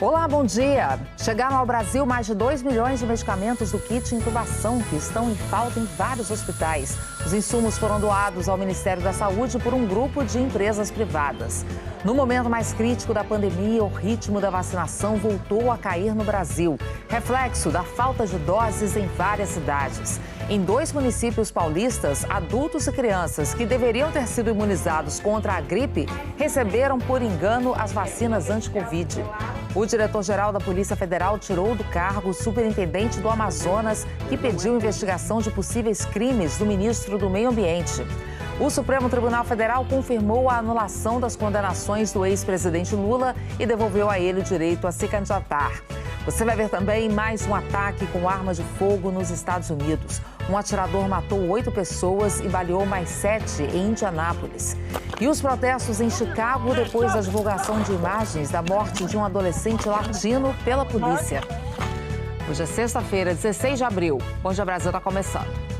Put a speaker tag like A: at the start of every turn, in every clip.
A: Olá, bom dia. Chegaram ao Brasil mais de 2 milhões de medicamentos do kit intubação que estão em falta em vários hospitais. Os insumos foram doados ao Ministério da Saúde por um grupo de empresas privadas. No momento mais crítico da pandemia, o ritmo da vacinação voltou a cair no Brasil, reflexo da falta de doses em várias cidades. Em 2 municípios paulistas, adultos e crianças que deveriam ter sido imunizados contra a gripe receberam, por engano, as vacinas anti-Covid. O diretor-geral da Polícia Federal tirou do cargo o superintendente do Amazonas, que pediu investigação de possíveis crimes do ministro do Meio Ambiente. O Supremo Tribunal Federal confirmou a anulação das condenações do ex-presidente Lula e devolveu a ele o direito a se candidatar. Você vai ver também mais um ataque com arma de fogo nos Estados Unidos. Um atirador matou 8 pessoas e baleou mais 7 em Indianápolis. E os protestos em Chicago depois da divulgação de imagens da morte de um adolescente latino pela polícia. Hoje é sexta-feira, 16 de abril. Bom Dia Brasil está começando.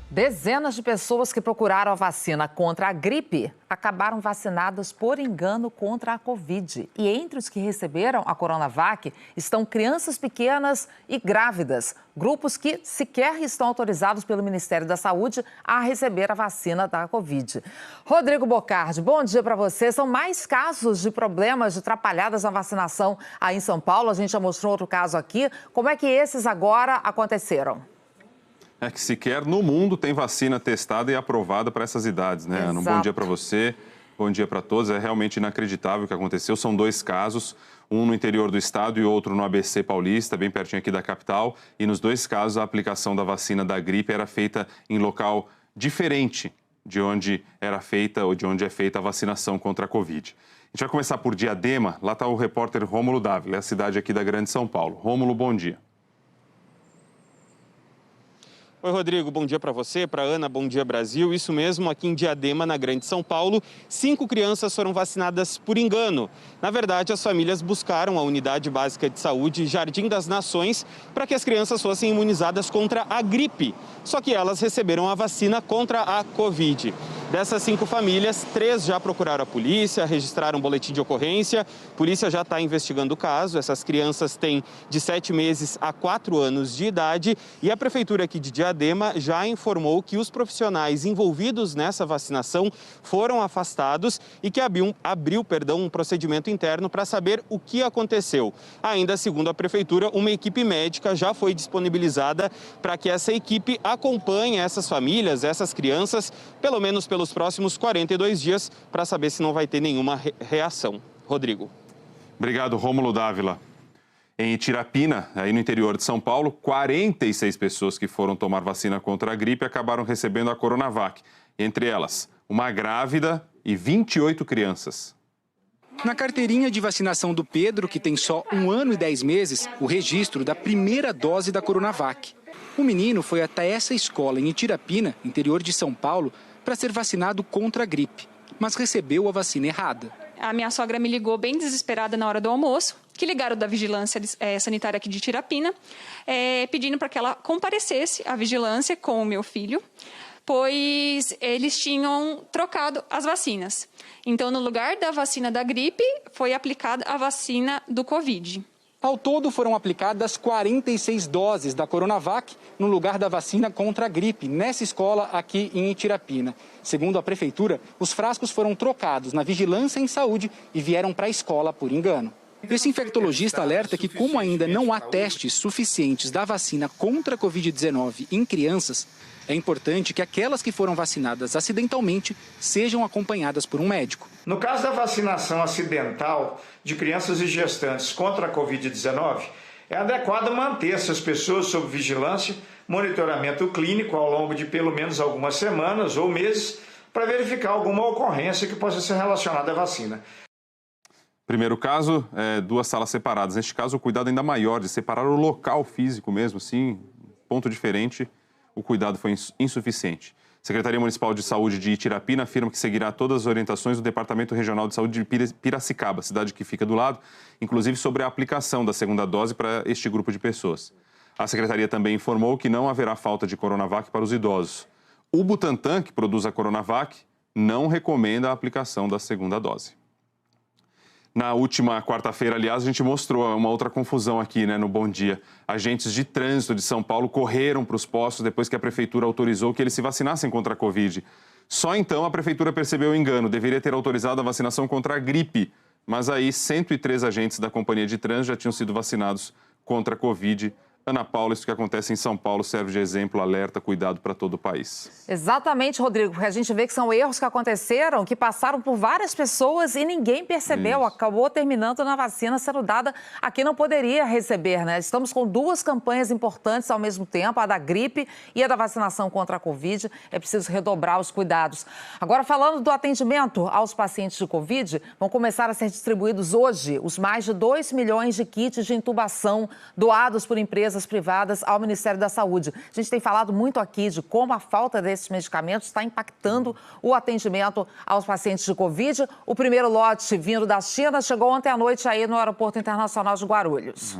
A: Dezenas de pessoas que procuraram a vacina contra a gripe acabaram vacinadas por engano contra a Covid. E entre os que receberam a Coronavac estão crianças pequenas e grávidas, grupos que sequer estão autorizados pelo Ministério da Saúde a receber a vacina da Covid. Rodrigo Bocardi, bom dia para você. São mais casos de problemas de atrapalhadas na vacinação aí em São Paulo. A gente já mostrou outro caso aqui. Como é que esses agora aconteceram?
B: É que sequer no mundo tem vacina testada e aprovada para essas idades, né, Ana? Um bom dia para você, bom dia para todos. É realmente inacreditável o que aconteceu. São 2 casos, um no interior do estado e outro no ABC Paulista, bem pertinho aqui da capital. E nos 2 casos, a aplicação da vacina da gripe era feita em local diferente de onde era feita ou de onde é feita a vacinação contra a Covid. A gente vai começar por Diadema. Lá está o repórter Rômulo Dávila, é a cidade aqui da Grande São Paulo. Rômulo, bom dia.
C: Oi, Rodrigo, bom dia para você, para Ana, bom dia Brasil. Isso mesmo, aqui em Diadema, na Grande São Paulo, 5 crianças foram vacinadas por engano. Na verdade, as famílias buscaram a Unidade Básica de Saúde Jardim das Nações para que as crianças fossem imunizadas contra a gripe. Só que elas receberam a vacina contra a Covid. Dessas 5 famílias, 3 já procuraram a polícia, registraram um boletim de ocorrência. A polícia já está investigando o caso. Essas crianças têm de 7 meses a 4 anos de idade. E a prefeitura aqui de Diadema já informou que os profissionais envolvidos nessa vacinação foram afastados e que abriu um procedimento interno para saber o que aconteceu. Ainda segundo a prefeitura, uma equipe médica já foi disponibilizada para que essa equipe acompanhe essas famílias, essas crianças, pelo menos pelos próximos 42 dias, para saber se não vai ter nenhuma reação. Rodrigo.
B: Obrigado, Rômulo Dávila. Em Itirapina, aí no interior de São Paulo, 46 pessoas que foram tomar vacina contra a gripe acabaram recebendo a Coronavac. Entre elas, uma grávida e 28 crianças.
D: Na carteirinha de vacinação do Pedro, que tem só 1 ano e 10 meses, o registro da primeira dose da Coronavac. O menino foi até essa escola em Itirapina, interior de São Paulo, para ser vacinado contra a gripe, mas recebeu a vacina errada.
E: A minha sogra me ligou bem desesperada na hora do almoço, que ligaram da vigilância sanitária aqui de Itirapina, pedindo para que ela comparecesse à vigilância com o meu filho, pois eles tinham trocado as vacinas. Então, no lugar da vacina da gripe, foi aplicada a vacina do Covid.
D: Ao todo, foram aplicadas 46 doses da Coronavac no lugar da vacina contra a gripe, nessa escola aqui em Itirapina. Segundo a prefeitura, os frascos foram trocados na vigilância em saúde e vieram para a escola por engano. Esse infectologista alerta que, como ainda não há testes suficientes da vacina contra a Covid-19 em crianças, é importante que aquelas que foram vacinadas acidentalmente sejam acompanhadas por um médico.
F: No caso da vacinação acidental de crianças e gestantes contra a Covid-19, é adequado manter essas pessoas sob vigilância, monitoramento clínico ao longo de pelo menos algumas semanas ou meses para verificar alguma ocorrência que possa ser relacionada à vacina.
B: Primeiro caso, 2 salas separadas. Neste caso, o cuidado ainda maior de separar o local físico mesmo, sim, ponto diferente, o cuidado foi insuficiente. A Secretaria Municipal de Saúde de Itirapina afirma que seguirá todas as orientações do Departamento Regional de Saúde de Piracicaba, cidade que fica do lado, inclusive sobre a aplicação da segunda dose para este grupo de pessoas. A secretaria também informou que não haverá falta de Coronavac para os idosos. O Butantan, que produz a Coronavac, não recomenda a aplicação da segunda dose. Na última quarta-feira, aliás, a gente mostrou uma outra confusão aqui, no Bom Dia. Agentes de trânsito de São Paulo correram para os postos depois que a prefeitura autorizou que eles se vacinassem contra a Covid. Só então a prefeitura percebeu o engano, deveria ter autorizado a vacinação contra a gripe. Mas aí 103 agentes da companhia de trânsito já tinham sido vacinados contra a Covid. Ana Paula, isso que acontece em São Paulo serve de exemplo, alerta, cuidado para todo o país.
A: Exatamente, Rodrigo, porque a gente vê que são erros que aconteceram, que passaram por várias pessoas e ninguém percebeu. Isso. Acabou terminando na vacina sendo dada a quem não poderia receber, Estamos com duas campanhas importantes ao mesmo tempo, a da gripe e a da vacinação contra a Covid. É preciso redobrar os cuidados. Agora, falando do atendimento aos pacientes de Covid, vão começar a ser distribuídos hoje os mais de 2 milhões de kits de intubação doados por empresas privadas ao Ministério da Saúde. A gente tem falado muito aqui de como a falta desses medicamentos está impactando o atendimento aos pacientes de Covid. O primeiro lote vindo da China chegou ontem à noite aí no Aeroporto Internacional de Guarulhos.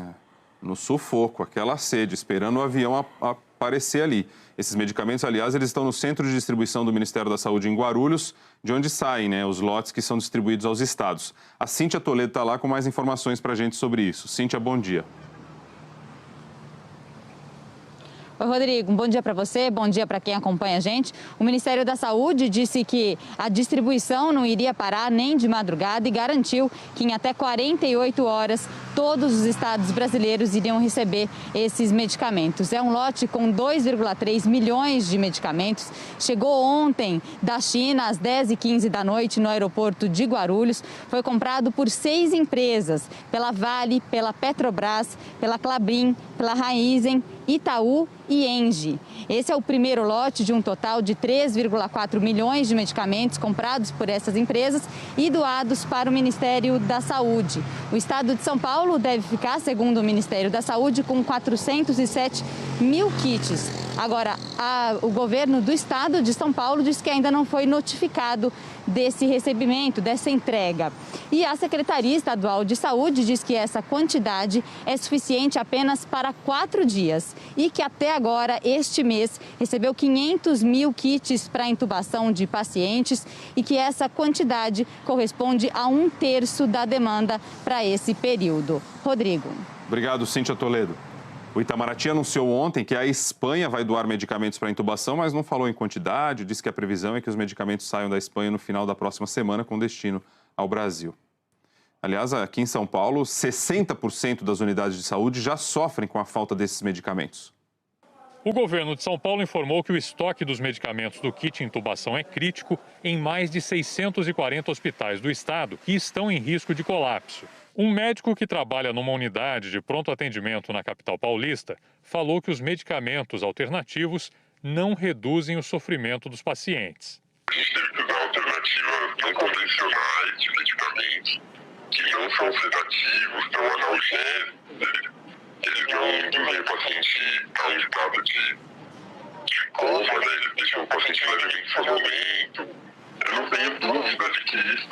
B: No sufoco, aquela sede, esperando o avião aparecer ali. Esses medicamentos, aliás, eles estão no centro de distribuição do Ministério da Saúde em Guarulhos, de onde saem os lotes que são distribuídos aos estados. A Cíntia Toledo está lá com mais informações para a gente sobre isso. Cíntia, bom dia.
G: Oi, Rodrigo, um bom dia para você, bom dia para quem acompanha a gente. O Ministério da Saúde disse que a distribuição não iria parar nem de madrugada e garantiu que em até 48 horas todos os estados brasileiros iriam receber esses medicamentos. É um lote com 2,3 milhões de medicamentos. Chegou ontem da China às 10h15 da noite no aeroporto de Guarulhos. Foi comprado por 6 empresas, pela Vale, pela Petrobras, pela Klabin, pela Raizen, Itaú e Engie. Esse é o primeiro lote de um total de 3,4 milhões de medicamentos comprados por essas empresas e doados para o Ministério da Saúde. O estado de São Paulo deve ficar, segundo o Ministério da Saúde, com 407 mil kits. Agora, o governo do estado de São Paulo diz que ainda não foi notificado desse recebimento, dessa entrega. E a Secretaria Estadual de Saúde diz que essa quantidade é suficiente apenas para 4 dias e que até agora, este mês, recebeu 500 mil kits para intubação de pacientes e que essa quantidade corresponde a 1/3 da demanda para esse período. Rodrigo.
B: Obrigado, Cíntia Toledo. O Itamaraty anunciou ontem que a Espanha vai doar medicamentos para intubação, mas não falou em quantidade, disse que a previsão é que os medicamentos saiam da Espanha no final da próxima semana com destino ao Brasil. Aliás, aqui em São Paulo, 60% das unidades de saúde já sofrem com a falta desses medicamentos.
H: O governo de São Paulo informou que o estoque dos medicamentos do kit intubação é crítico em mais de 640 hospitais do estado que estão em risco de colapso. Um médico que trabalha numa unidade de pronto atendimento na capital paulista falou que os medicamentos alternativos não reduzem o sofrimento dos pacientes.
I: A gente teve que usar alternativas não convencionais de medicamentos que não são sedativos, são analgésicos. Eles não induzem o paciente a um estado de coma, eles deixam o paciente levemente sonolento. Eu não tenho dúvida de que isso,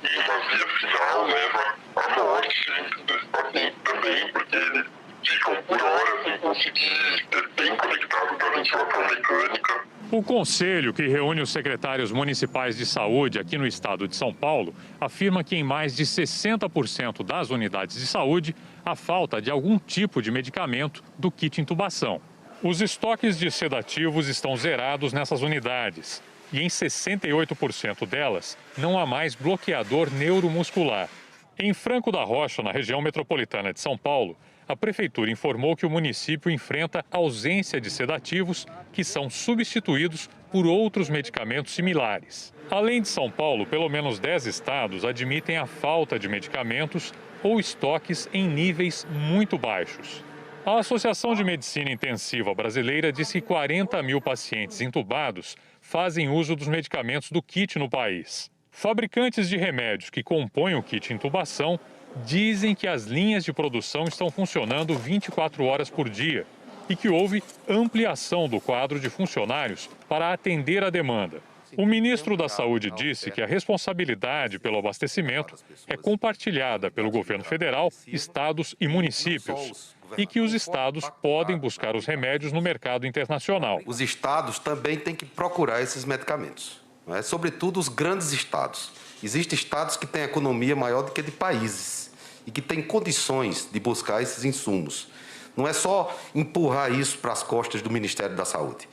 I: em uma via final, leva à morte desse paciente também, porque eles ficam por horas sem conseguir ter bem conectado da ventilação mecânica.
H: O conselho, que reúne os secretários municipais de saúde aqui no estado de São Paulo, afirma que em mais de 60% das unidades de saúde há falta de algum tipo de medicamento do kit intubação. Os estoques de sedativos estão zerados nessas unidades e em 68% delas não há mais bloqueador neuromuscular. Em Franco da Rocha, na região metropolitana de São Paulo, a prefeitura informou que o município enfrenta ausência de sedativos que são substituídos por outros medicamentos similares. Além de São Paulo, pelo menos 10 estados admitem a falta de medicamentos ou estoques em níveis muito baixos. A Associação de Medicina Intensiva Brasileira diz que 40 mil pacientes intubados fazem uso dos medicamentos do kit no país. Fabricantes de remédios que compõem o kit intubação dizem que as linhas de produção estão funcionando 24 horas por dia e que houve ampliação do quadro de funcionários para atender a demanda. O ministro da Saúde disse que a responsabilidade pelo abastecimento é compartilhada pelo governo federal, estados e municípios, e que os estados podem buscar os remédios no mercado internacional.
J: Os estados também têm que procurar esses medicamentos, não é? Sobretudo os grandes estados. Existem estados que têm economia maior do que de países e que têm condições de buscar esses insumos. Não é só empurrar isso para as costas do Ministério da Saúde.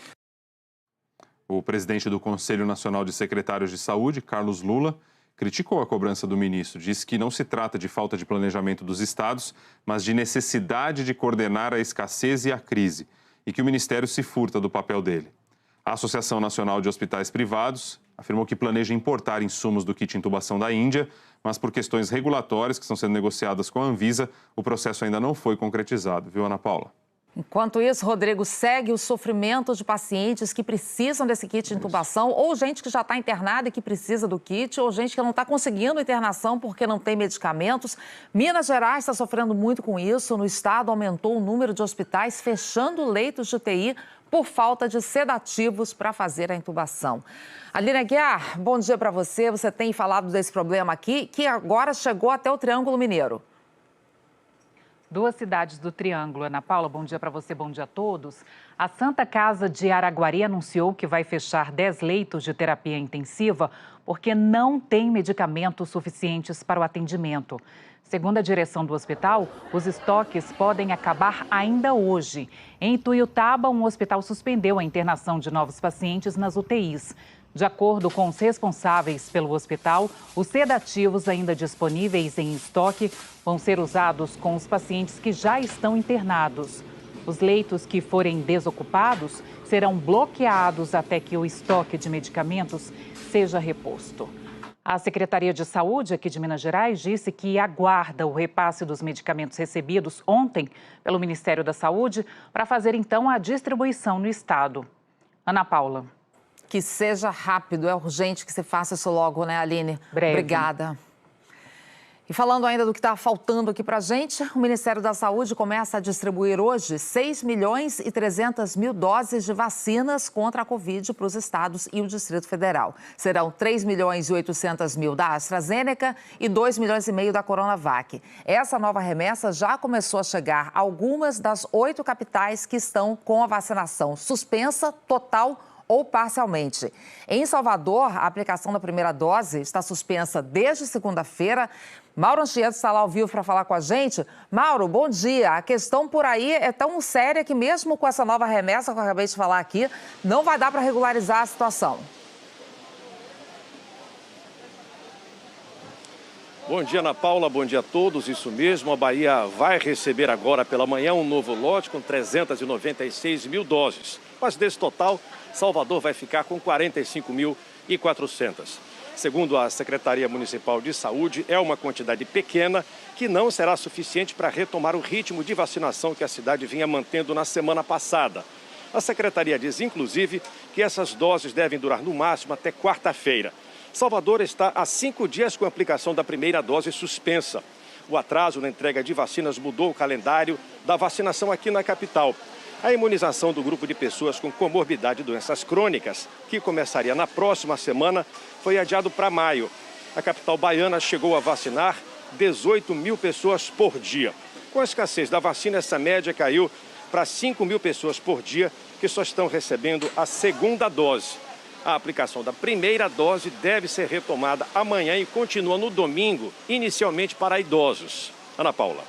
B: O presidente do Conselho Nacional de Secretários de Saúde, Carlos Lula, criticou a cobrança do ministro. Disse que não se trata de falta de planejamento dos estados, mas de necessidade de coordenar a escassez e a crise, e que o ministério se furta do papel dele. A Associação Nacional de Hospitais Privados afirmou que planeja importar insumos do kit intubação da Índia, mas por questões regulatórias que estão sendo negociadas com a Anvisa, o processo ainda não foi concretizado. Viu, Ana Paula?
A: Enquanto isso, Rodrigo, segue o sofrimento de pacientes que precisam desse kit de intubação, ou gente que já está internada e que precisa do kit, ou gente que não está conseguindo internação porque não tem medicamentos. Minas Gerais está sofrendo muito com isso. No estado, aumentou o número de hospitais fechando leitos de UTI por falta de sedativos para fazer a intubação. Aline Aguiar, bom dia para você. Você tem falado desse problema aqui, que agora chegou até o Triângulo Mineiro.
K: Duas cidades do Triângulo. Ana Paula, bom dia para você, bom dia a todos. A Santa Casa de Araguari anunciou que vai fechar 10 leitos de terapia intensiva porque não tem medicamentos suficientes para o atendimento. Segundo a direção do hospital, os estoques podem acabar ainda hoje. Em Tuiutaba, um hospital suspendeu a internação de novos pacientes nas UTIs. De acordo com os responsáveis pelo hospital, os sedativos ainda disponíveis em estoque vão ser usados com os pacientes que já estão internados. Os leitos que forem desocupados serão bloqueados até que o estoque de medicamentos seja reposto. A Secretaria de Saúde aqui de Minas Gerais disse que aguarda o repasse dos medicamentos recebidos ontem pelo Ministério da Saúde para fazer então a distribuição no estado. Ana Paula.
A: Que seja rápido, é urgente que você faça isso logo, né, Aline?
K: Breve.
A: Obrigada. E falando ainda do que está faltando aqui para a gente, o Ministério da Saúde começa a distribuir hoje 6 milhões e 300 mil doses de vacinas contra a Covid para os estados e o Distrito Federal. Serão 3 milhões e 800 mil da AstraZeneca e 2 milhões e meio da Coronavac. Essa nova remessa já começou a chegar a algumas das 8 capitais que estão com a vacinação suspensa, total ou parcialmente. Em Salvador, a aplicação da primeira dose está suspensa desde segunda-feira. Mauro Anchieta está lá ao vivo para falar com a gente. Mauro, bom dia. A questão por aí é tão séria que mesmo com essa nova remessa que eu acabei de falar aqui, não vai dar para regularizar a situação.
L: Bom dia, Ana Paula. Bom dia a todos. Isso mesmo, a Bahia vai receber agora pela manhã um novo lote com 396 mil doses. Mas desse total, Salvador vai ficar com 45.400. Segundo a Secretaria Municipal de Saúde, é uma quantidade pequena que não será suficiente para retomar o ritmo de vacinação que a cidade vinha mantendo na semana passada. A Secretaria diz, inclusive, que essas doses devem durar no máximo até quarta-feira. Salvador está há 5 dias com a aplicação da primeira dose suspensa. O atraso na entrega de vacinas mudou o calendário da vacinação aqui na capital. A imunização do grupo de pessoas com comorbidade e doenças crônicas, que começaria na próxima semana, foi adiado para maio. A capital baiana chegou a vacinar 18 mil pessoas por dia. Com a escassez da vacina, essa média caiu para 5 mil pessoas por dia que só estão recebendo a segunda dose. A aplicação da primeira dose deve ser retomada amanhã e continua no domingo, inicialmente para idosos. Ana Paula.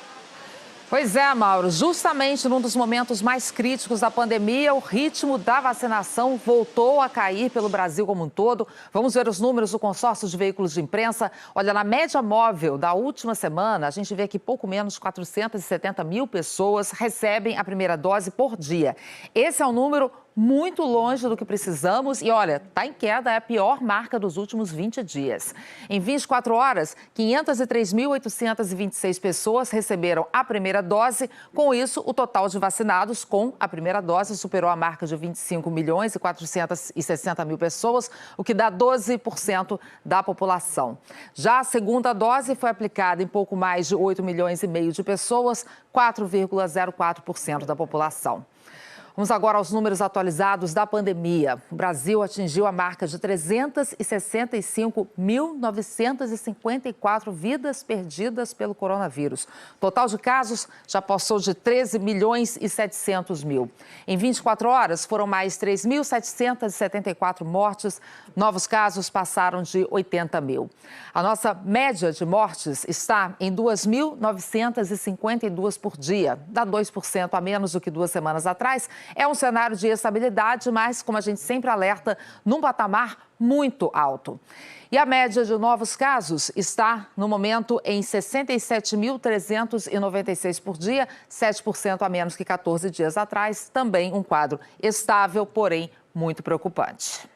A: Pois é, Mauro, justamente num dos momentos mais críticos da pandemia, o ritmo da vacinação voltou a cair pelo Brasil como um todo. Vamos ver os números do consórcio de veículos de imprensa. Olha, na média móvel da última semana, a gente vê que pouco menos de 470 mil pessoas recebem a primeira dose por dia. Esse é um número muito longe do que precisamos e, olha, está em queda, é a pior marca dos últimos 20 dias. Em 24 horas, 503.826 pessoas receberam a primeira dose. Com isso, o total de vacinados com a primeira dose superou a marca de 25 milhões e 460 mil pessoas, o que dá 12% da população. Já a segunda dose foi aplicada em pouco mais de 8 milhões e meio de pessoas, 4,04% da população. Vamos agora aos números atualizados da pandemia. O Brasil atingiu a marca de 365.954 vidas perdidas pelo coronavírus. O total de casos já passou de 13.700.000. Em 24 horas, foram mais 3.774 mortes. Novos casos passaram de 80.000. A nossa média de mortes está em 2.952 por dia. Dá 2% a menos do que 2 semanas atrás. É um cenário de estabilidade, mas, como a gente sempre alerta, num patamar muito alto. E a média de novos casos está, no momento, em 67.396 por dia, 7% a menos que 14 dias atrás. Também um quadro estável, porém muito preocupante.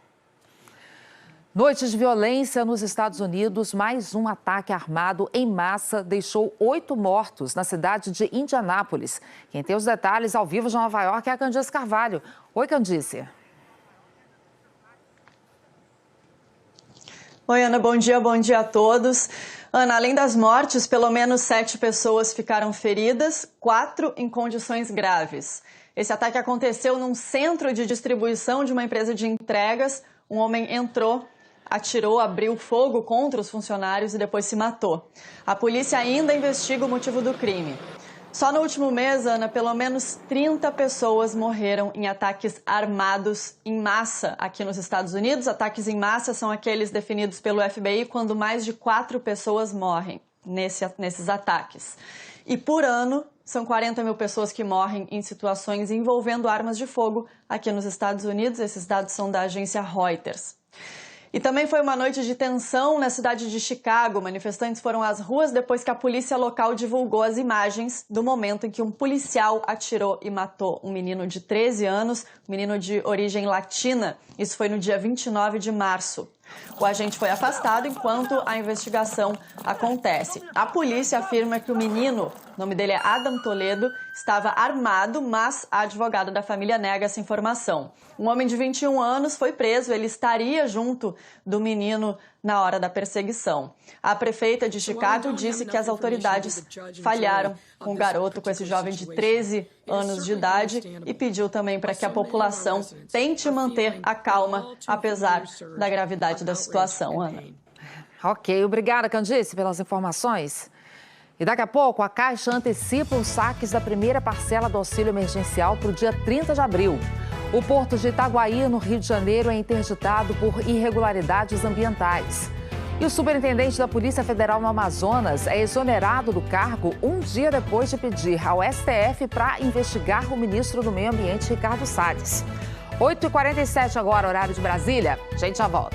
A: Noites de violência nos Estados Unidos, mais um ataque armado em massa deixou 8 mortos na cidade de Indianápolis. Quem tem os detalhes ao vivo de Nova York é a Candice Carvalho. Oi, Candice.
M: Oi, Ana, bom dia a todos. Ana, além das mortes, pelo menos 7 pessoas ficaram feridas, 4 em condições graves. Esse ataque aconteceu num centro de distribuição de uma empresa de entregas. Um homem entrou, atirou, abriu fogo contra os funcionários e depois se matou. A polícia ainda investiga o motivo do crime. Só no último mês, Ana, pelo menos 30 pessoas morreram em ataques armados em massa aqui nos Estados Unidos. Ataques em massa são aqueles definidos pelo FBI quando mais de 4 pessoas morrem nesses ataques. E por ano, são 40 mil pessoas que morrem em situações envolvendo armas de fogo aqui nos Estados Unidos. Esses dados são da agência Reuters. E também foi uma noite de tensão na cidade de Chicago. Manifestantes foram às ruas depois que a polícia local divulgou as imagens do momento em que um policial atirou e matou um menino de 13 anos, um menino de origem latina. Isso foi no dia 29 de março. O agente foi afastado enquanto a investigação acontece. A polícia afirma que o menino, o nome dele é Adam Toledo, estava armado, mas a advogada da família nega essa informação. Um homem de 21 anos foi preso, ele estaria junto do menino na hora da perseguição. A prefeita de Chicago disse que as autoridades falharam com o garoto, com esse jovem de 13 anos de idade, e pediu também para que a população tente manter a calma, apesar da gravidade da situação, Ana.
A: Ok, obrigada, Candice, pelas informações. E daqui a pouco, a Caixa antecipa os saques da primeira parcela do auxílio emergencial para o dia 30 de abril. O porto de Itaguaí, no Rio de Janeiro, é interditado por irregularidades ambientais. E o superintendente da Polícia Federal no Amazonas é exonerado do cargo um dia depois de pedir ao STF para investigar o ministro do Meio Ambiente, Ricardo Salles. 8h47 agora, horário de Brasília. A gente já volta.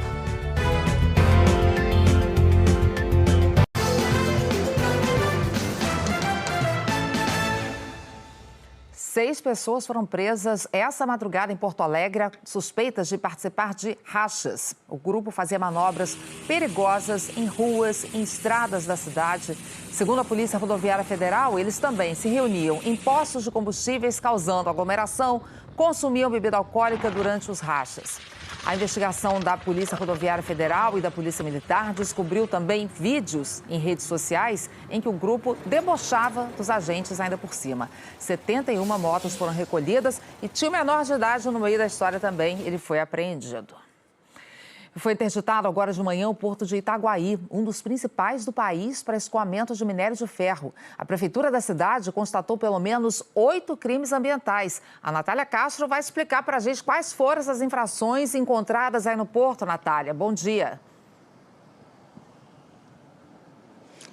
A: Seis pessoas foram presas essa madrugada em Porto Alegre, suspeitas de participar de rachas. O grupo fazia manobras perigosas em ruas e em estradas da cidade. Segundo a Polícia Rodoviária Federal, eles também se reuniam em postos de combustíveis, causando aglomeração, consumiam bebida alcoólica durante os rachas. A investigação da Polícia Rodoviária Federal e da Polícia Militar descobriu também vídeos em redes sociais em que o grupo debochava dos agentes ainda por cima. 71 motos foram recolhidas e tinha um menor de idade no meio da história também. Ele foi apreendido. Foi interditado agora de manhã o porto de Itaguaí, um dos principais do país para escoamento de minério de ferro. A prefeitura da cidade constatou pelo menos 8 crimes ambientais. A Natália Castro vai explicar para a gente quais foram essas infrações encontradas aí no porto, Natália. Bom dia.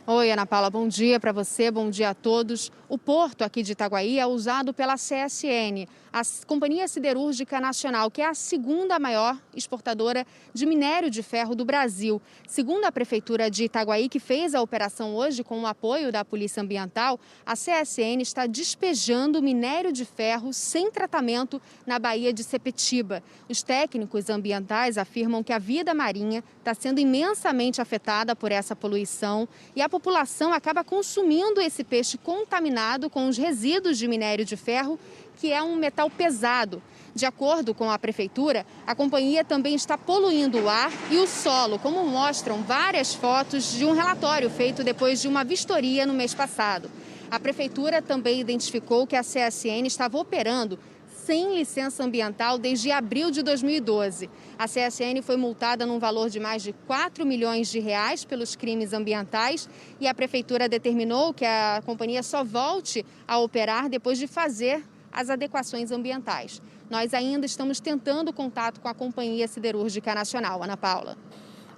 N: Oi, Ana Paula, bom dia para você, bom dia a todos. O porto aqui de Itaguaí é usado pela CSN, a Companhia Siderúrgica Nacional, que é a segunda maior exportadora de minério de ferro do Brasil. Segundo a Prefeitura de Itaguaí, que fez a operação hoje com o apoio da Polícia Ambiental, a CSN está despejando minério de ferro sem tratamento na Baía de Sepetiba. Os técnicos ambientais afirmam que a vida marinha está sendo imensamente afetada por essa poluição e a população acaba consumindo esse peixe contaminado com os resíduos de minério de ferro, que é um metal pesado. De acordo com a Prefeitura, a companhia também está poluindo o ar e o solo, como mostram várias fotos de um relatório feito depois de uma vistoria no mês passado. A Prefeitura também identificou que a CSN estava operando sem licença ambiental desde abril de 2012. A CSN foi multada num valor de mais de 4 milhões de reais pelos crimes ambientais e a prefeitura determinou que a companhia só volte a operar depois de fazer as adequações ambientais. Nós ainda estamos tentando contato com a Companhia Siderúrgica Nacional. Ana Paula.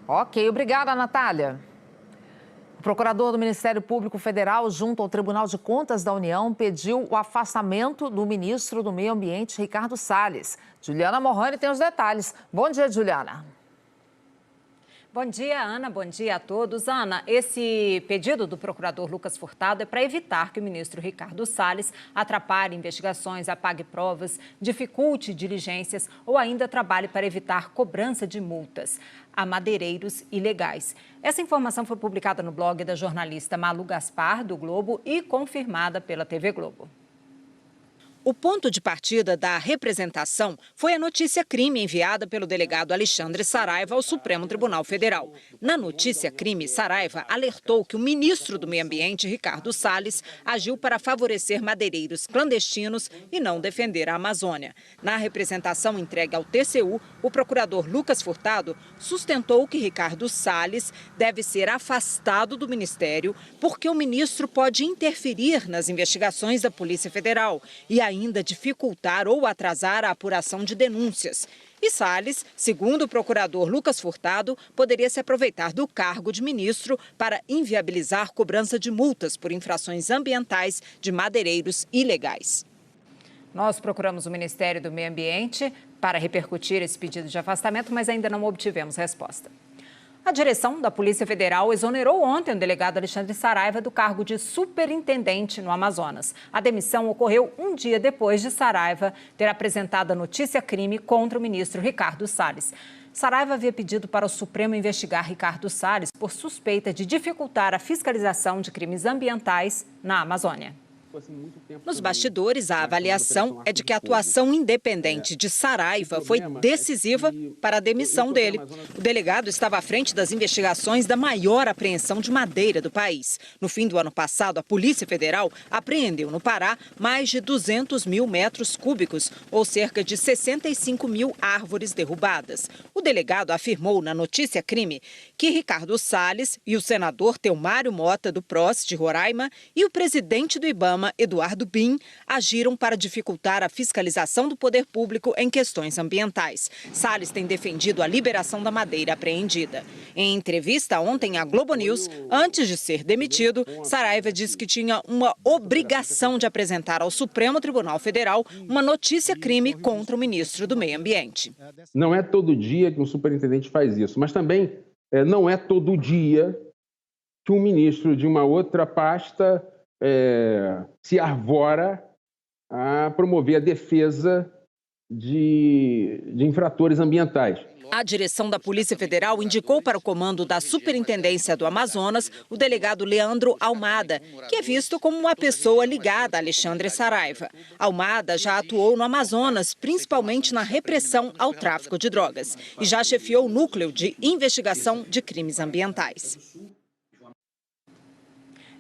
A: Ok, obrigada, Natália. O procurador do Ministério Público Federal, junto ao Tribunal de Contas da União, pediu o afastamento do ministro do Meio Ambiente, Ricardo Salles. Juliana Morrani tem os detalhes. Bom dia, Juliana.
O: Bom dia, Ana. Bom dia a todos. Ana, esse pedido do procurador Lucas Furtado é para evitar que o ministro Ricardo Salles atrapalhe investigações, apague provas, dificulte diligências ou ainda trabalhe para evitar cobrança de multas a madeireiros ilegais. Essa informação foi publicada no blog da jornalista Malu Gaspar, do Globo, e confirmada pela TV Globo. O ponto de partida da representação foi a notícia-crime enviada pelo delegado Alexandre Saraiva ao Supremo Tribunal Federal. Na notícia-crime, Saraiva alertou que o ministro do Meio Ambiente, Ricardo Salles, agiu para favorecer madeireiros clandestinos e não defender a Amazônia. Na representação entregue ao TCU, o procurador Lucas Furtado sustentou que Ricardo Salles deve ser afastado do ministério porque o ministro pode interferir nas investigações da Polícia Federal e ainda dificultar ou atrasar a apuração de denúncias. E Salles, segundo o procurador Lucas Furtado, poderia se aproveitar do cargo de ministro para inviabilizar cobrança de multas por infrações ambientais de madeireiros ilegais. Nós procuramos o Ministério do Meio Ambiente para repercutir esse pedido de afastamento, mas ainda não obtivemos resposta. A direção da Polícia Federal exonerou ontem o delegado Alexandre Saraiva do cargo de superintendente no Amazonas. A demissão ocorreu um dia depois de Saraiva ter apresentado a notícia-crime contra o ministro Ricardo Salles. Saraiva havia pedido para o Supremo investigar Ricardo Salles por suspeita de dificultar a fiscalização de crimes ambientais na Amazônia. Nos bastidores, a avaliação é de que a atuação independente de Saraiva foi decisiva para a demissão dele. O delegado estava à frente das investigações da maior apreensão de madeira do país. No fim do ano passado, a Polícia Federal apreendeu no Pará mais de 200 mil metros cúbicos, ou cerca de 65 mil árvores derrubadas. O delegado afirmou na notícia-crime que Ricardo Salles e o senador Telmário Mota, do PROS de Roraima, e o presidente do IBAMA, Eduardo Bin, agiram para dificultar a fiscalização do poder público em questões ambientais. Salles tem defendido a liberação da madeira apreendida. Em entrevista ontem à Globo News, antes de ser demitido, Saraiva disse que tinha uma obrigação de apresentar ao Supremo Tribunal Federal uma notícia-crime contra o ministro do Meio Ambiente.
P: Não é todo dia que um superintendente faz isso, mas também não é todo dia que um ministro de uma outra pasta se arvora a promover a defesa de infratores ambientais.
O: A direção da Polícia Federal indicou para o comando da Superintendência do Amazonas o delegado Leandro Almada, que é visto como uma pessoa ligada a Alexandre Saraiva. Almada já atuou no Amazonas, principalmente na repressão ao tráfico de drogas, e já chefiou o núcleo de investigação de crimes ambientais.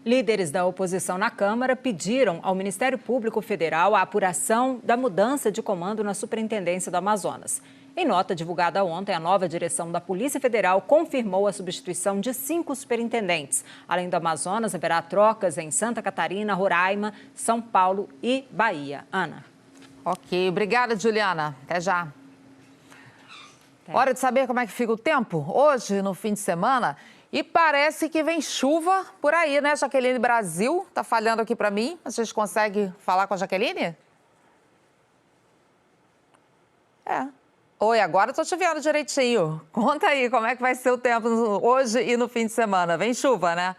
O: Líderes da oposição na Câmara pediram ao Ministério Público Federal a apuração da mudança de comando na Superintendência do Amazonas. Em nota divulgada ontem, a nova direção da Polícia Federal confirmou a substituição de 5 superintendentes. Além do Amazonas, haverá trocas em Santa Catarina, Roraima, São Paulo e Bahia. Ana.
A: Ok, obrigada, Juliana. Até já. Hora de saber como é que fica o tempo hoje, no fim de semana. E parece que vem chuva por aí, né, Jaqueline Brasil? Tá falhando aqui para mim. Vocês conseguem falar com a Jaqueline? Oi, agora eu tô te vendo direitinho. Conta aí como é que vai ser o tempo hoje e no fim de semana. Vem chuva, né?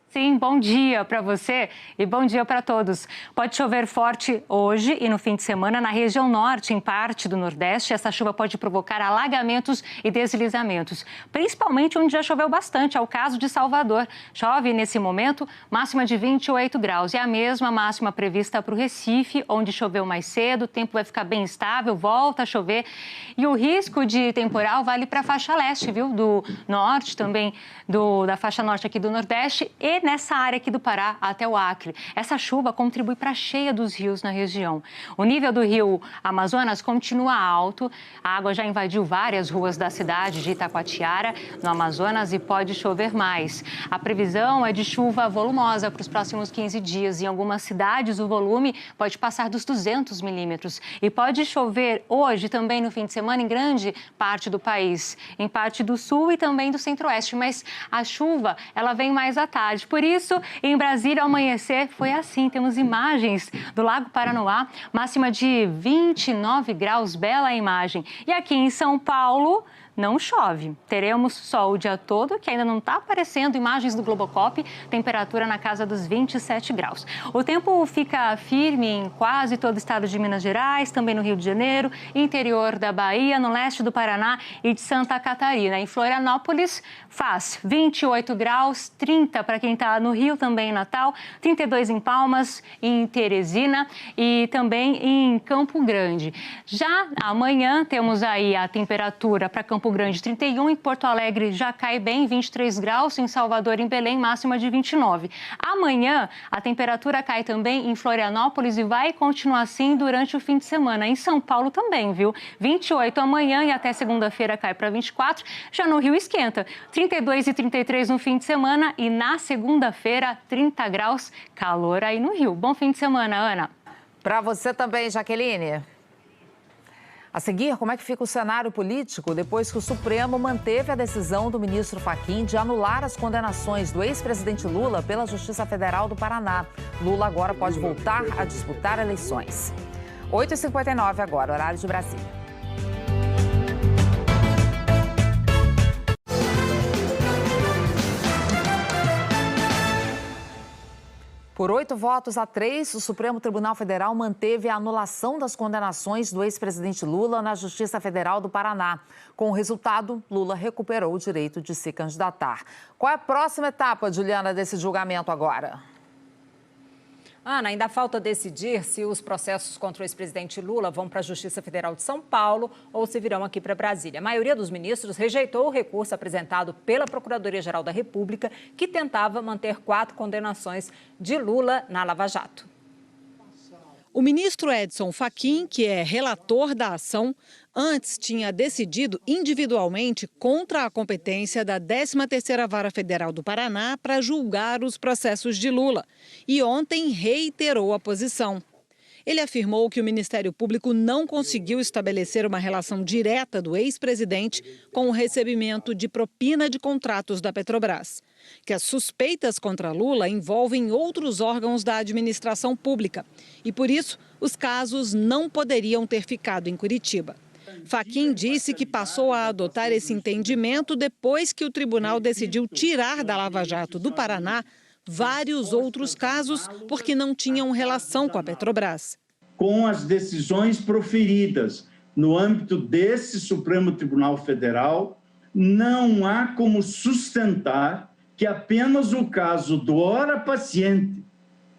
Q: Sim, bom dia para você e bom dia para todos. Pode chover forte hoje e no fim de semana na região norte, em parte do Nordeste. Essa chuva pode provocar alagamentos e deslizamentos, principalmente onde já choveu bastante, é o caso de Salvador. Chove nesse momento, máxima de 28 graus. E a mesma máxima prevista para o Recife, onde choveu mais cedo, o tempo vai ficar bem estável, volta a chover. E o risco de temporal vale para a faixa leste, viu? Do norte, também da faixa norte aqui do Nordeste e nessa área aqui do Pará até o Acre. Essa chuva contribui para a cheia dos rios na região. O nível do rio Amazonas continua alto. A água já invadiu várias ruas da cidade de Itacoatiara, no Amazonas, e pode chover mais. A previsão é de chuva volumosa para os próximos 15 dias. Em algumas cidades, o volume pode passar dos 200 milímetros. E pode chover hoje também no fim de semana em grande parte do país, em parte do sul e também do centro-oeste. Mas a chuva, ela vem mais à tarde. Por isso, em Brasília, ao amanhecer foi assim. Temos imagens do Lago Paranoá, máxima de 29 graus, bela imagem. E aqui em São Paulo, não chove. Teremos sol o dia todo, que ainda não está aparecendo imagens do Globocop, temperatura na casa dos 27 graus. O tempo fica firme em quase todo o estado de Minas Gerais, também no Rio de Janeiro, interior da Bahia, no leste do Paraná e de Santa Catarina. Em Florianópolis faz 28 graus, 30 para quem está no Rio, também em Natal, 32 em Palmas, em Teresina e também em Campo Grande. Já amanhã temos aí a temperatura para Campo Grande 31, em Porto Alegre já cai bem, 23 graus, em Salvador e em Belém, máxima de 29. Amanhã a temperatura cai também em Florianópolis e vai continuar assim durante o fim de semana. Em São Paulo também, viu? 28 amanhã e até segunda-feira cai para 24. Já no Rio esquenta, 32 e 33 no fim de semana e na segunda-feira 30 graus, calor aí no Rio. Bom fim de semana, Ana.
A: Para você também, Jaqueline. A seguir, como é que fica o cenário político depois que o Supremo manteve a decisão do ministro Fachin de anular as condenações do ex-presidente Lula pela Justiça Federal do Paraná. Lula agora pode voltar a disputar eleições. 8h59 agora, horário de Brasília. Por 8 votos a 3, o Supremo Tribunal Federal manteve a anulação das condenações do ex-presidente Lula na Justiça Federal do Paraná. Com o resultado, Lula recuperou o direito de se candidatar. Qual é a próxima etapa, Juliana, desse julgamento agora?
O: Ana, ainda falta decidir se os processos contra o ex-presidente Lula vão para a Justiça Federal de São Paulo ou se virão aqui para Brasília. A maioria dos ministros rejeitou o recurso apresentado pela Procuradoria-Geral da República, que tentava manter 4 condenações de Lula na Lava Jato.
R: O ministro Edson Fachin, que é relator da ação, antes tinha decidido individualmente contra a competência da 13ª Vara Federal do Paraná para julgar os processos de Lula e ontem reiterou a posição. Ele afirmou que o Ministério Público não conseguiu estabelecer uma relação direta do ex-presidente com o recebimento de propina de contratos da Petrobras, que as suspeitas contra Lula envolvem outros órgãos da administração pública e, por isso, os casos não poderiam ter ficado em Curitiba. Fachin disse que passou a adotar esse entendimento depois que o tribunal decidiu tirar da Lava Jato do Paraná vários outros casos porque não tinham relação com a Petrobras.
S: Com as decisões proferidas no âmbito desse Supremo Tribunal Federal, não há como sustentar que apenas o caso do ora paciente,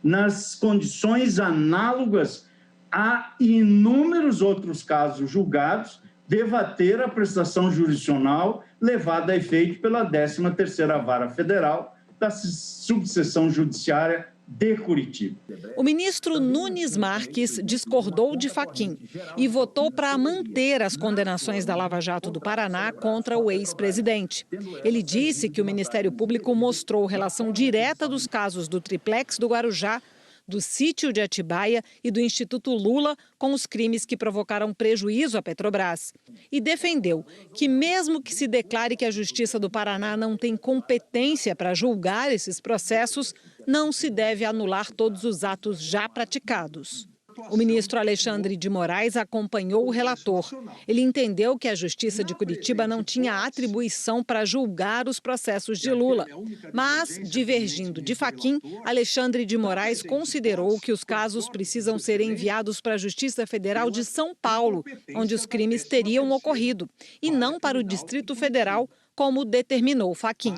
S: nas condições análogas a inúmeros outros casos julgados, deva ter a prestação jurisdicional levada a efeito pela 13ª Vara Federal da subseção judiciária de Curitiba.
R: O ministro Nunes Marques discordou de Fachin e votou para manter as condenações da Lava Jato do Paraná contra o ex-presidente. Ele disse que o Ministério Público mostrou relação direta dos casos do Triplex do Guarujá, do sítio de Atibaia e do Instituto Lula com os crimes que provocaram prejuízo à Petrobras. E defendeu que, mesmo que se declare que a Justiça do Paraná não tem competência para julgar esses processos, não se deve anular todos os atos já praticados. O ministro Alexandre de Moraes acompanhou o relator. Ele entendeu que a Justiça de Curitiba não tinha atribuição para julgar os processos de Lula. Mas, divergindo de Fachin, Alexandre de Moraes considerou que os casos precisam ser enviados para a Justiça Federal de São Paulo, onde os crimes teriam ocorrido, e não para o Distrito Federal, como determinou Fachin.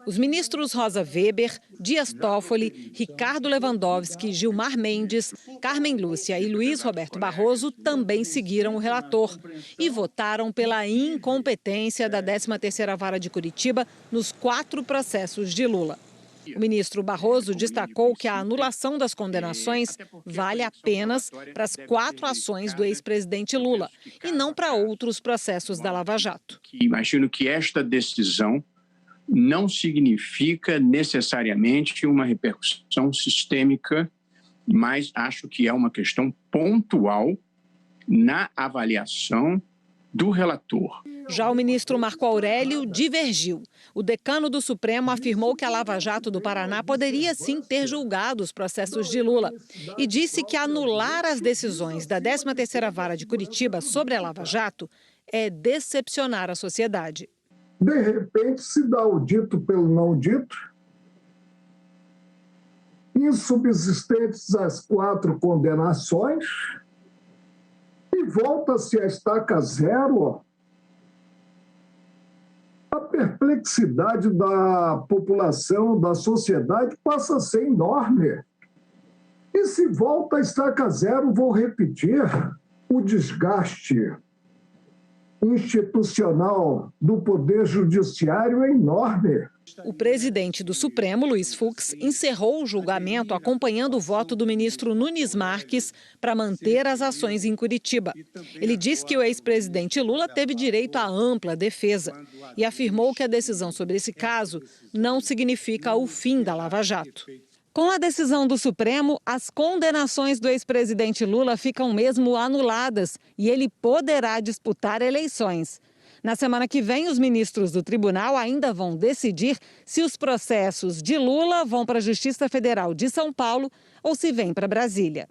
R: Os ministros Rosa Weber, Dias Toffoli, Ricardo Lewandowski, Gilmar Mendes, Carmen Lúcia e Luiz Roberto Barroso também seguiram o relator e votaram pela incompetência da 13ª Vara de Curitiba nos 4 processos de Lula. O ministro Barroso destacou que a anulação das condenações vale apenas para as 4 ações do ex-presidente Lula e não para outros processos da Lava Jato.
T: Imagino que esta decisão não significa necessariamente uma repercussão sistêmica, mas acho que é uma questão pontual na avaliação do relator.
R: Já o ministro Marco Aurélio divergiu. O decano do Supremo afirmou que a Lava Jato do Paraná poderia sim ter julgado os processos de Lula e disse que anular as decisões da 13ª Vara de Curitiba sobre a Lava Jato é decepcionar a sociedade.
U: De repente se dá o dito pelo não dito, insubsistentes as 4 condenações, e volta-se a estaca zero. A perplexidade da população, da sociedade, passa a ser enorme. E se volta a estaca zero, vou repetir, o desgaste institucional do Poder Judiciário é enorme.
R: O presidente do Supremo, Luiz Fux, encerrou o julgamento acompanhando o voto do ministro Nunes Marques para manter as ações em Curitiba. Ele disse que o ex-presidente Lula teve direito à ampla defesa e afirmou que a decisão sobre esse caso não significa o fim da Lava Jato. Com a decisão do Supremo, as condenações do ex-presidente Lula ficam mesmo anuladas e ele poderá disputar eleições. Na semana que vem, os ministros do tribunal ainda vão decidir se os processos de Lula vão para a Justiça Federal de São Paulo ou se vêm para Brasília.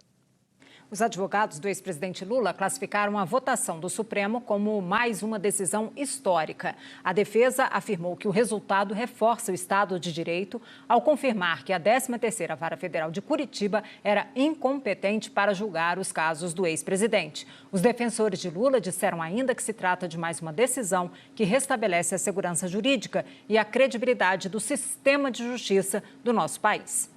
O: Os advogados do ex-presidente Lula classificaram a votação do Supremo como mais uma decisão histórica. A defesa afirmou que o resultado reforça o Estado de Direito ao confirmar que a 13ª Vara Federal de Curitiba era incompetente para julgar os casos do ex-presidente. Os defensores de Lula disseram ainda que se trata de mais uma decisão que restabelece a segurança jurídica e a credibilidade do sistema de justiça do nosso país.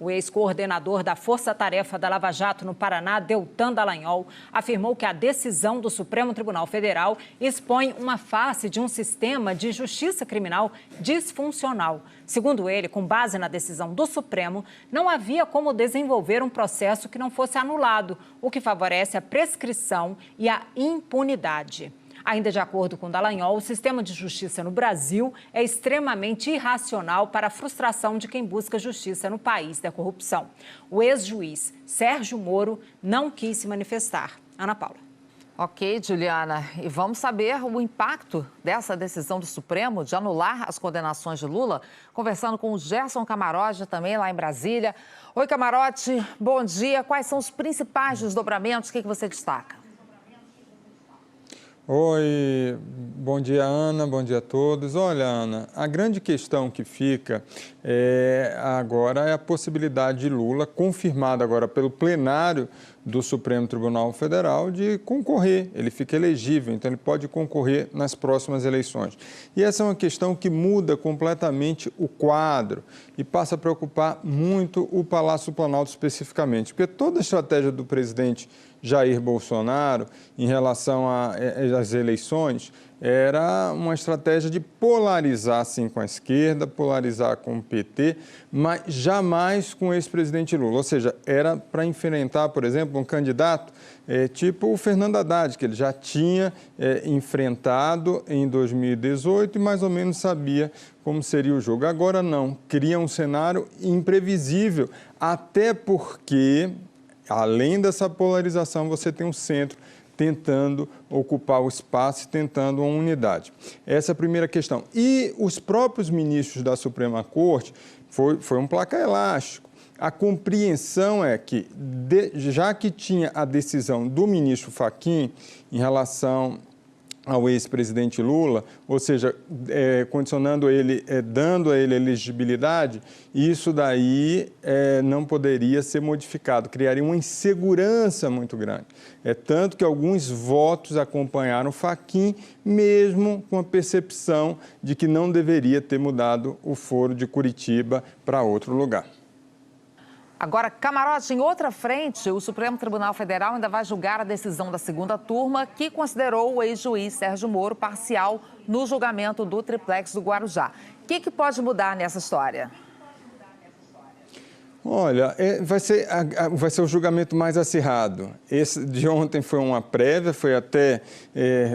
O: O ex-coordenador da Força Tarefa da Lava Jato no Paraná, Deltan Dallagnol, afirmou que a decisão do Supremo Tribunal Federal expõe uma face de um sistema de justiça criminal disfuncional. Segundo ele, com base na decisão do Supremo, não havia como desenvolver um processo que não fosse anulado, o que favorece a prescrição e a impunidade. Ainda de acordo com Dallagnol, o sistema de justiça no Brasil é extremamente irracional para a frustração de quem busca justiça no país da corrupção. O ex-juiz Sérgio Moro não quis se manifestar. Ana Paula.
A: Ok, Juliana. E vamos saber o impacto dessa decisão do Supremo de anular as condenações de Lula, conversando com o Gerson Camarote, também lá em Brasília. Oi, Camarote, bom dia. Quais são os principais desdobramentos? O que você destaca?
V: Oi, bom dia, Ana, bom dia a todos. Olha, Ana, a grande questão que fica agora é a possibilidade de Lula, confirmada agora pelo plenário do Supremo Tribunal Federal, de concorrer. Ele fica elegível, então ele pode concorrer nas próximas eleições. E essa é uma questão que muda completamente o quadro e passa a preocupar muito o Palácio Planalto especificamente, porque toda a estratégia do presidente Jair Bolsonaro em relação às eleições era uma estratégia de polarizar, sim, com a esquerda, polarizar com o PT, mas jamais com o ex-presidente Lula. Ou seja, era para enfrentar, por exemplo, um candidato tipo o Fernando Haddad, que ele já tinha enfrentado em 2018 e mais ou menos sabia como seria o jogo. Agora não, cria um cenário imprevisível, até porque, além dessa polarização, você tem um centro tentando ocupar o espaço e tentando uma unidade. Essa é a primeira questão. E os próprios ministros da Suprema Corte, foi um placar elástico. A compreensão é que, já que tinha a decisão do ministro Fachin em relação ao ex-presidente Lula, ou seja, condicionando ele, dando a ele elegibilidade, isso daí não poderia ser modificado, criaria uma insegurança muito grande. Tanto que alguns votos acompanharam Fachin, mesmo com a percepção de que não deveria ter mudado o foro de Curitiba para outro lugar.
A: Agora, Camarote, em outra frente, o Supremo Tribunal Federal ainda vai julgar a decisão da segunda turma que considerou o ex-juiz Sérgio Moro parcial no julgamento do triplex do Guarujá. O que pode mudar nessa história?
V: Olha, vai ser o julgamento mais acirrado. Esse de ontem foi uma prévia, foi até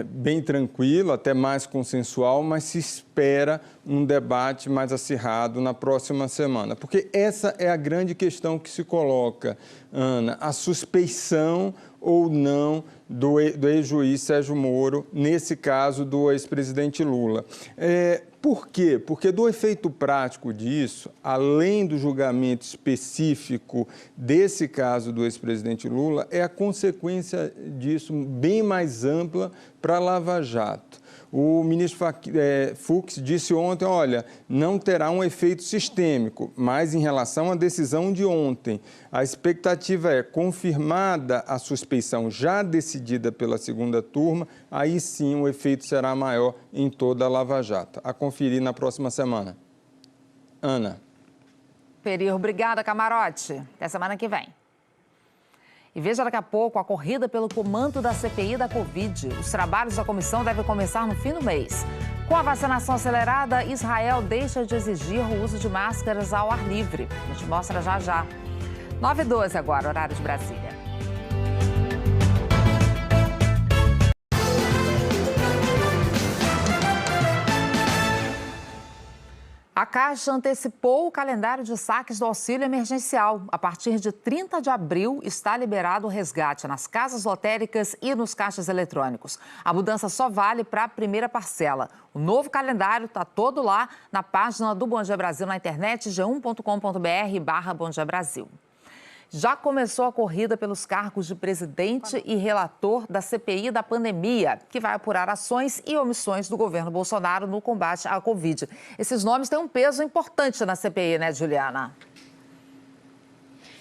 V: bem tranquilo, até mais consensual, mas se espera um debate mais acirrado na próxima semana. Porque essa é a grande questão que se coloca, Ana, a suspeição ou não do ex-juiz Sérgio Moro, nesse caso do ex-presidente Lula. Por quê? Porque do efeito prático disso, além do julgamento específico desse caso do ex-presidente Lula, é a consequência disso bem mais ampla para a Lava Jato. O ministro Fux disse ontem, olha, não terá um efeito sistêmico, mas em relação à decisão de ontem, a expectativa é confirmada a suspeição já decidida pela segunda turma, aí sim o efeito será maior em toda a Lava Jato. A conferir na próxima semana. Ana.
A: Perir, obrigada, Camarote. Até semana que vem. E veja daqui a pouco a corrida pelo comando da CPI da Covid. Os trabalhos da comissão devem começar no fim do mês. Com a vacinação acelerada, Israel deixa de exigir o uso de máscaras ao ar livre. A gente mostra já já. 9h12 agora, horário de Brasília. A Caixa antecipou o calendário de saques do auxílio emergencial. A partir de 30 de abril, está liberado o resgate nas casas lotéricas e nos caixas eletrônicos. A mudança só vale para a primeira parcela. O novo calendário está todo lá na página do Bom Dia Brasil na internet, g1.com.br/Bom Dia Brasil. Já começou a corrida pelos cargos de presidente e relator da CPI da pandemia, que vai apurar ações e omissões do governo Bolsonaro no combate à Covid. Esses nomes têm um peso importante na CPI, né, Juliana?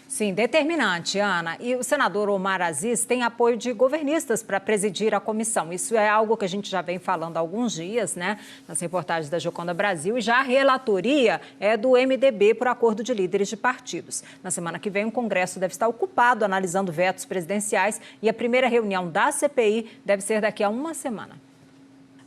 O: Sim, determinante, Ana. E o senador Omar Aziz tem apoio de governistas para presidir a comissão. Isso é algo que a gente já vem falando há alguns dias, né, nas reportagens da Gioconda Brasil. E já a relatoria é do MDB por acordo de líderes de partidos. Na semana que vem, o Congresso deve estar ocupado analisando vetos presidenciais e a primeira reunião da CPI deve ser daqui a uma semana.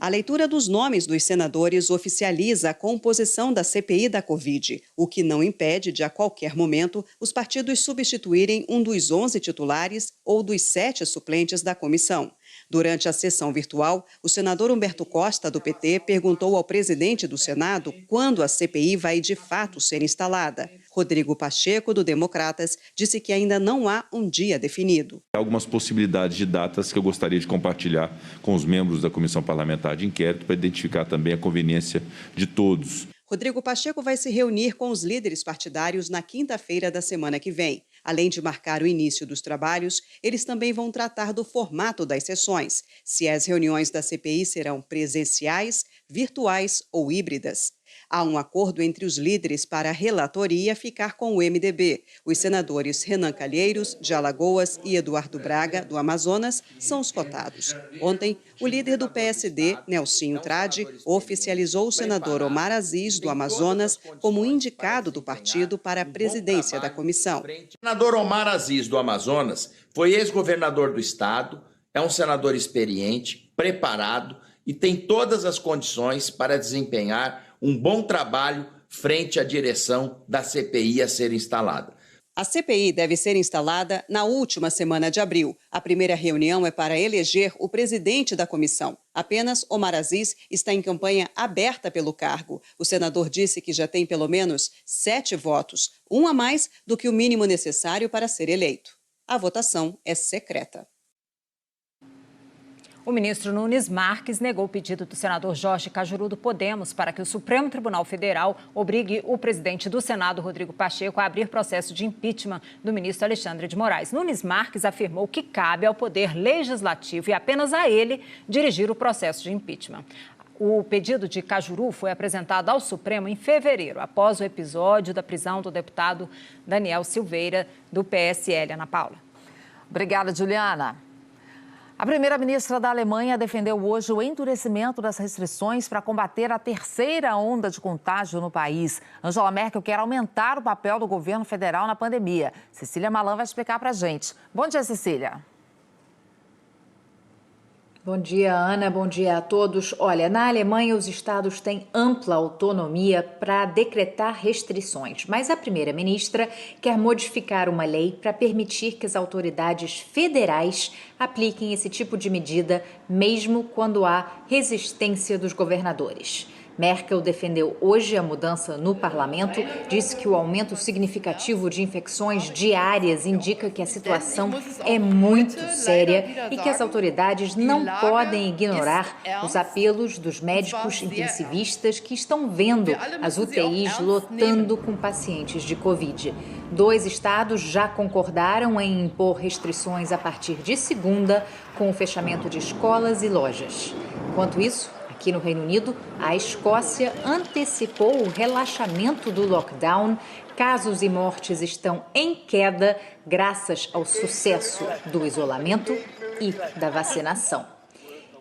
C: A leitura dos nomes dos senadores oficializa a composição da CPI da Covid, o que não impede de, a qualquer momento, os partidos substituírem um dos 11 titulares ou dos 7 suplentes da comissão. Durante a sessão virtual, o senador Humberto Costa, do PT, perguntou ao presidente do Senado quando a CPI vai de fato ser instalada. Rodrigo Pacheco, do Democratas, disse que ainda não há um dia definido.
E: Há algumas possibilidades de datas que eu gostaria de compartilhar com os membros da Comissão Parlamentar de Inquérito para identificar também a conveniência de todos.
C: Rodrigo Pacheco vai se reunir com os líderes partidários na quinta-feira da semana que vem. Além de marcar o início dos trabalhos, eles também vão tratar do formato das sessões, se as reuniões da CPI serão presenciais, virtuais ou híbridas. Há um acordo entre os líderes para a relatoria ficar com o MDB. Os senadores Renan Calheiros, de Alagoas, e Eduardo Braga, do Amazonas, são os cotados. Ontem, o líder do PSD, Nelsinho Trade, oficializou o senador Omar Aziz, do Amazonas, como indicado do partido para a presidência da comissão.
W: O senador Omar Aziz, do Amazonas, foi ex-governador do estado, é um senador experiente, preparado e tem todas as condições para desempenhar um bom trabalho frente à direção da CPI a ser instalada.
C: A CPI deve ser instalada na última semana de abril. A primeira reunião é para eleger o presidente da comissão. Apenas Omar Aziz está em campanha aberta pelo cargo. O senador disse que já tem pelo menos 7 votos, um a mais do que o mínimo necessário para ser eleito. A votação é secreta.
O: O ministro Nunes Marques negou o pedido do senador Jorge Cajuru do Podemos para que o Supremo Tribunal Federal obrigue o presidente do Senado, Rodrigo Pacheco, a abrir processo de impeachment do ministro Alexandre de Moraes. Nunes Marques afirmou que cabe ao Poder Legislativo e apenas a ele dirigir o processo de impeachment. O pedido de Cajuru foi apresentado ao Supremo em fevereiro, após o episódio da prisão do deputado Daniel Silveira, do PSL. Ana Paula.
A: Obrigada, Juliana. A primeira-ministra da Alemanha defendeu hoje o endurecimento das restrições para combater a terceira onda de contágio no país. Angela Merkel quer aumentar o papel do governo federal na pandemia. Cecília Malan vai explicar para a gente. Bom dia, Cecília.
D: Bom dia, Ana. Bom dia a todos. Olha, na Alemanha os estados têm ampla autonomia para decretar restrições, mas a primeira-ministra quer modificar uma lei para permitir que as autoridades federais apliquem esse tipo de medida, mesmo quando há resistência dos governadores. Merkel defendeu hoje a mudança no parlamento, disse que o aumento significativo de infecções diárias indica que a situação é muito séria e que as autoridades não podem ignorar os apelos dos médicos intensivistas que estão vendo as UTIs lotando com pacientes de Covid. 2 estados já concordaram em impor restrições a partir de segunda, com o fechamento de escolas e lojas. Enquanto isso, aqui no Reino Unido, a Escócia antecipou o relaxamento do lockdown. Casos e mortes estão em queda graças ao sucesso do isolamento e da vacinação.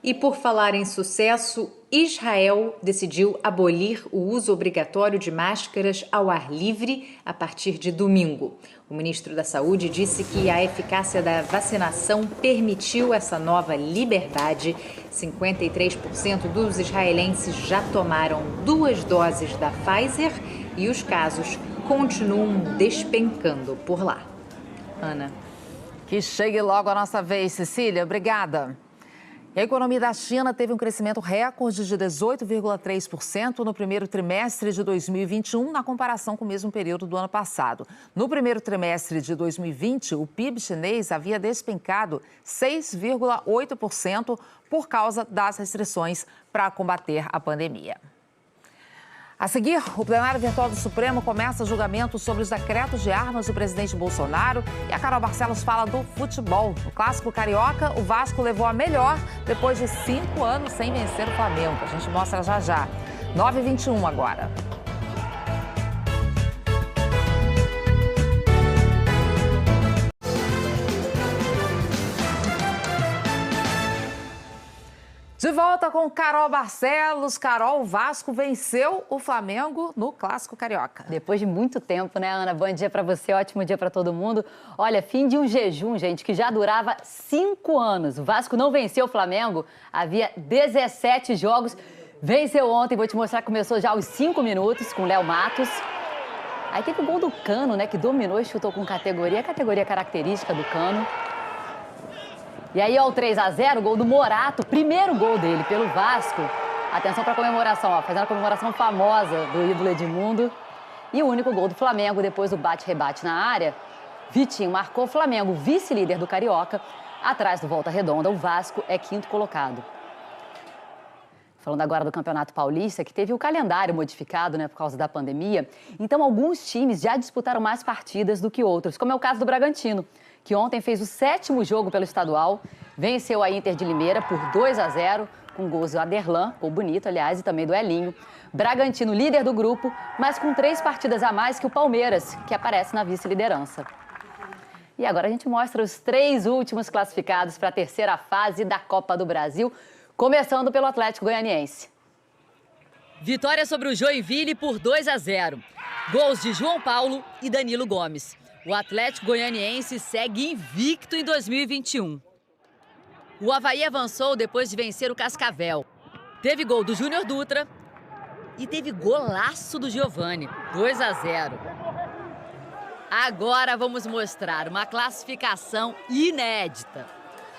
D: E por falar em sucesso, Israel decidiu abolir o uso obrigatório de máscaras ao ar livre a partir de domingo. O ministro da Saúde disse que a eficácia da vacinação permitiu essa nova liberdade. 53% dos israelenses já tomaram 2 doses da Pfizer e os casos continuam despencando por lá. Ana.
A: Que chegue logo a nossa vez, Cecília. Obrigada. A economia da China teve um crescimento recorde de 18,3% no primeiro trimestre de 2021, na comparação com o mesmo período do ano passado. No primeiro trimestre de 2020, o PIB chinês havia despencado 6,8% por causa das restrições para combater a pandemia. A seguir, o plenário virtual do Supremo começa julgamento sobre os decretos de armas do presidente Bolsonaro e a Carol Barcelos fala do futebol. No Clássico Carioca, o Vasco levou a melhor depois de 5 anos sem vencer o Flamengo. A gente mostra já já. 9h21 agora. De volta com Carol Barcelos. Carol, o Vasco venceu o Flamengo no Clássico Carioca.
F: Depois de muito tempo, né, Ana? Bom dia para você, ótimo dia para todo mundo. Olha, fim de um jejum, gente, que já durava 5 anos. O Vasco não venceu o Flamengo, havia 17 jogos. Venceu ontem, vou te mostrar que começou já aos 5 minutos com o Léo Matos. Aí teve o gol do Cano, né, que dominou e chutou com categoria, a categoria característica do Cano. E aí, ó, o 3-0, gol do Morato, primeiro gol dele pelo Vasco. Atenção para a comemoração, ó, fazendo a comemoração famosa do ídolo Edmundo. E o único gol do Flamengo depois do bate-rebate na área. Vitinho marcou o Flamengo, vice-líder do Carioca. Atrás do Volta Redonda, o Vasco é 5º colocado. Falando agora do Campeonato Paulista, que teve o calendário modificado, né, por causa da pandemia. Então, alguns times já disputaram mais partidas do que outros, como é o caso do Bragantino, que ontem fez o 7º jogo pelo estadual, venceu a Inter de Limeira por 2-0, com gols do Aderlan, gol bonito, aliás, e também do Elinho. Bragantino, líder do grupo, mas com 3 partidas a mais que o Palmeiras, que aparece na vice-liderança. E agora a gente mostra os 3 últimos classificados para a terceira fase da Copa do Brasil, começando pelo Atlético Goianiense.
G: Vitória sobre o Joinville por 2-0. Gols de João Paulo e Danilo Gomes. O Atlético Goianiense segue invicto em 2021. O Avaí avançou depois de vencer o Cascavel. Teve gol do Júnior Dutra e teve golaço do Giovani, 2-0. Agora vamos mostrar uma classificação inédita.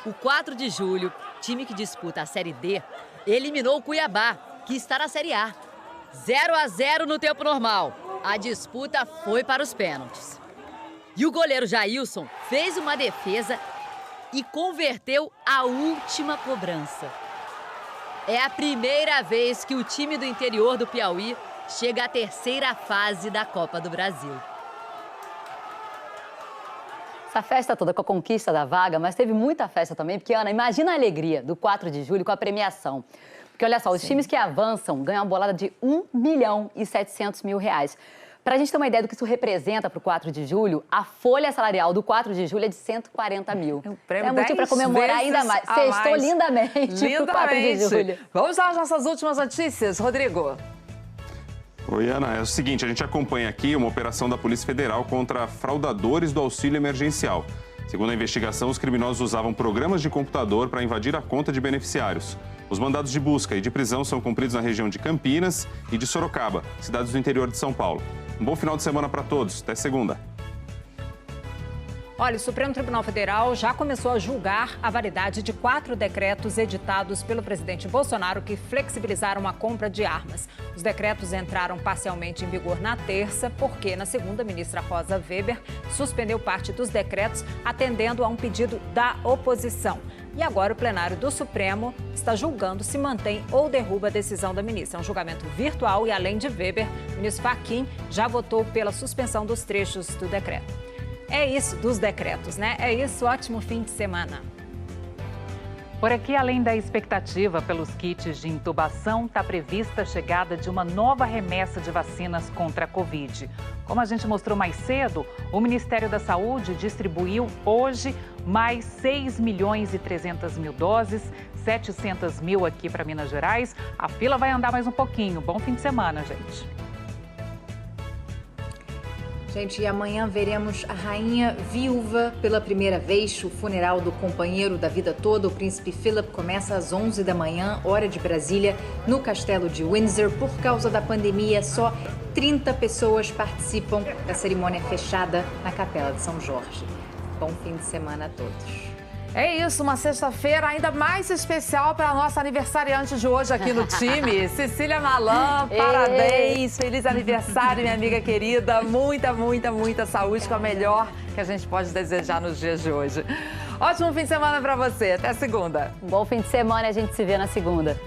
G: O 4 de julho, time que disputa a Série D, eliminou o Cuiabá, que está na Série A. 0-0 no tempo normal. A disputa foi para os pênaltis. E o goleiro Jailson fez uma defesa e converteu a última cobrança. É a primeira vez que o time do interior do Piauí chega à terceira fase da Copa do Brasil.
F: Essa festa toda com a conquista da vaga, mas teve muita festa também, porque, Ana, imagina a alegria do 4 de julho com a premiação. Porque, olha só, os times que avançam ganham uma bolada de R$ 1.700.000. Para a gente ter uma ideia do que isso representa para o 4 de julho, a folha salarial do 4 de julho é de 140 mil.
H: É
F: motivo para comemorar ainda mais. Sextou lindamente pro 4 de julho.
H: Vamos às nossas últimas notícias, Rodrigo.
B: Oi, Ana. É o seguinte, a gente acompanha aqui uma operação da Polícia Federal contra fraudadores do auxílio emergencial. Segundo a investigação, os criminosos usavam programas de computador para invadir a conta de beneficiários. Os mandados de busca e de prisão são cumpridos na região de Campinas e de Sorocaba, cidades do interior de São Paulo. Um bom final de semana para todos. Até segunda.
O: Olha, o Supremo Tribunal Federal já começou a julgar a validade de 4 decretos editados pelo presidente Bolsonaro que flexibilizaram a compra de armas. Os decretos entraram parcialmente em vigor na terça, porque na segunda, a ministra Rosa Weber suspendeu parte dos decretos, atendendo a um pedido da oposição. E agora o plenário do Supremo está julgando se mantém ou derruba a decisão da ministra. É um julgamento virtual e, além de Weber, o ministro Fachin já votou pela suspensão dos trechos do decreto. É isso, dos decretos, né? É isso, ótimo fim de semana.
K: Por aqui, além da expectativa pelos kits de intubação, está prevista a chegada de uma nova remessa de vacinas contra a Covid. Como a gente mostrou mais cedo, o Ministério da Saúde distribuiu hoje mais 6.300.000 doses, 700 mil aqui para Minas Gerais. A fila vai andar mais um pouquinho. Bom fim de semana, gente.
D: Gente, e amanhã veremos a rainha viúva pela primeira vez. O funeral do companheiro da vida toda, o príncipe Philip, começa às 11 da manhã, hora de Brasília, no castelo de Windsor. Por causa da pandemia, só 30 pessoas participam da cerimônia fechada na Capela de São Jorge. Bom fim de semana a todos.
H: É isso, uma sexta-feira ainda mais especial para a nossa aniversariante de hoje aqui no time. Cecília Malan, parabéns, feliz aniversário, minha amiga querida. Muita, muita, muita saúde, que é o melhor que a gente pode desejar nos dias de hoje. Ótimo fim de semana para você, até segunda.
F: Um bom fim de semana e a gente se vê na segunda.